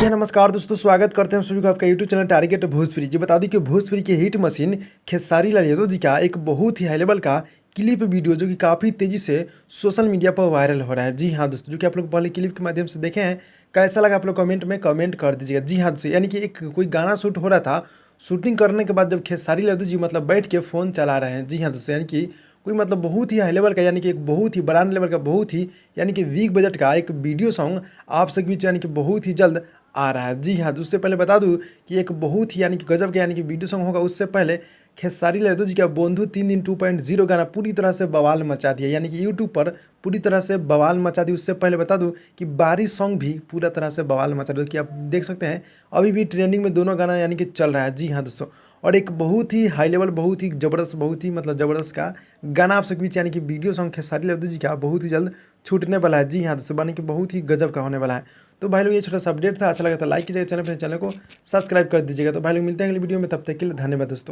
हाँ, नमस्कार दोस्तों, स्वागत करते हैं हम सभी को आपका यूट्यूब चैनल टारगेट भोजपुरी। जी बता दें कि भोजपुरी की हिट मशीन खेसारी लाल यादव जी का एक बहुत ही हाई लेवल का क्लिप वीडियो जो कि काफ़ी तेज़ी से सोशल मीडिया पर वायरल हो रहा है। जी हाँ दोस्तों, जो कि आप लोग पहले क्लिप के माध्यम से देखे हैं, कैसा लगा आप लोग कमेंट में कमेंट कर दीजिएगा। जी हाँ दोस्तों, यानी कि एक कोई गाना शूट हो रहा था, शूटिंग करने के बाद जब खेसारी लाल यादव जी मतलब बैठ के फ़ोन चला रहे हैं। जी हाँ दोस्तों, यानी कि कोई मतलब बहुत ही हाई लेवल का, यानी कि एक बहुत ही ब्रांड लेवल का, बहुत ही यानी कि वीक बजट का एक वीडियो सॉन्ग आप सबके बीच यानी कि बहुत ही जल्द आ रहा है। जी हाँ, तो उससे पहले बता दूँ कि एक बहुत ही यानी कि गजब का यानी कि वीडियो सॉन्ग होगा। उससे पहले खेसारी लाल यादव जी का बंधु 3 दिन 2.0 गाना पूरी तरह से बवाल मचा दिया, यानी कि यूट्यूब पर पूरी तरह से बवाल मचा दी। उससे पहले बता दूँ कि बारिश सॉन्ग भी पूरा तरह से बवाल मचा दिया, कि आप देख सकते हैं अभी भी ट्रेंडिंग में दोनों गाना यानी कि चल रहा है। जी हाँ दोस्तों, और एक बहुत ही हाई लेवल, बहुत ही ज़बरदस्त, बहुत ही मतलब ज़बरदस्त का गाना आप सबके बीच यानी कि वीडियो सॉन्ग खेसारी लाल यादव जी का बहुत ही जल्द छूटने वाला है। जी हाँ दोस्तों, यानी कि बहुत ही गजब का होने वाला है। तो भाई लोग, ये छोटा सा अपडेट था, अच्छा लगा था लाइक कीजिएगा, चैनल को सब्सक्राइब कर दीजिएगा। तो भाई लोग, मिलते हैं अगली वीडियो में, तब तक के लिए धन्यवाद दोस्तों।